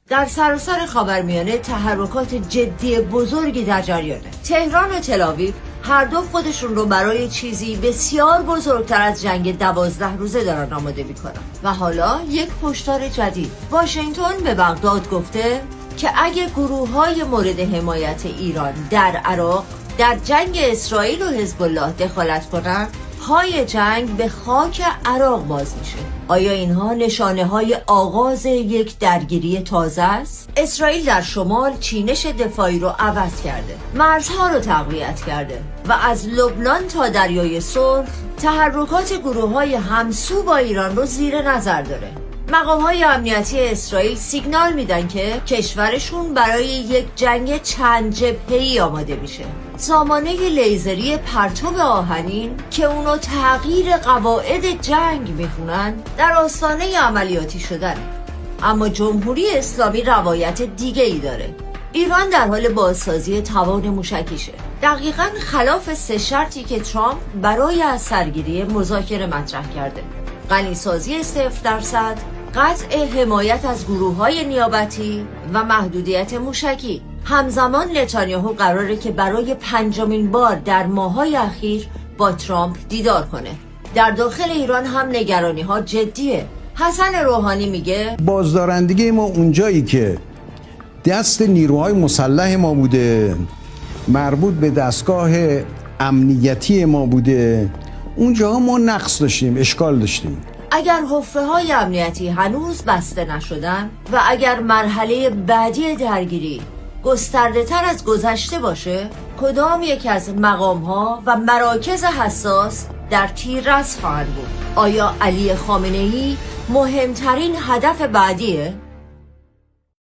در سراسر خاورمیانه تحرکات جدی بزرگی در جریانه. تهران و تل‌آویو هر دو خودشون رو برای چیزی بسیار بزرگتر از جنگ 12 روزه دارن آماده میکنن. و حالا یک هشدار جدید. واشنگتن به بغداد گفته که اگه گروه‌های مورد حمایت ایران در عراق در جنگ اسرائیل و حزب الله دخالت کنن، پای جنگ به خاک عراق باز میشه. آیا اینها نشانه های آغاز یک درگیری تازه است؟ اسرائیل در شمال چینش دفاعی رو عوض کرده، مرزها رو تقویت کرده و از لبنان تا دریای سرخ تحرکات گروه‌های همسو با ایران رو زیر نظر داره. مقام‌های امنیتی اسرائیل سیگنال میدن که کشورشون برای یک جنگ چند جبهه‌ای آماده میشه. سامانه لیزری پرتو آهنین که اونو تغییر قواعد جنگ میخونن در آستانه عملیاتی شدن. اما جمهوری اسلامی روایت دیگه ای داره. ایران در حال بازسازی توان موشکیشه، دقیقاً خلاف 3 شرطی که ترامپ برای از سرگیری مذاکره مطرح کرده: غنیسازی 0%، قطع حمایت از گروه‌های نیابتی و محدودیت موشکی. همزمان نتانیاهو قراره که برای 5مین بار در ماه‌های اخیر با ترامپ دیدار کنه. در داخل ایران هم نگرانی‌ها جدیه. حسن روحانی میگه بازدارندگی ما اونجایی که دست نیروهای مسلح ما بوده، مربوط به دستگاه امنیتی ما بوده، اونجا ما نقص داشتیم، اشکال داشتیم. اگر حفره‌های امنیتی هنوز بسته نشدن و اگر مرحله بعدی درگیری گسترده تر از گذشته باشه، کدام یک از مقام‌ها و مراکز حساس در تیررس خواهند بود؟ آیا علی خامنه‌ای مهمترین هدف بعدیه؟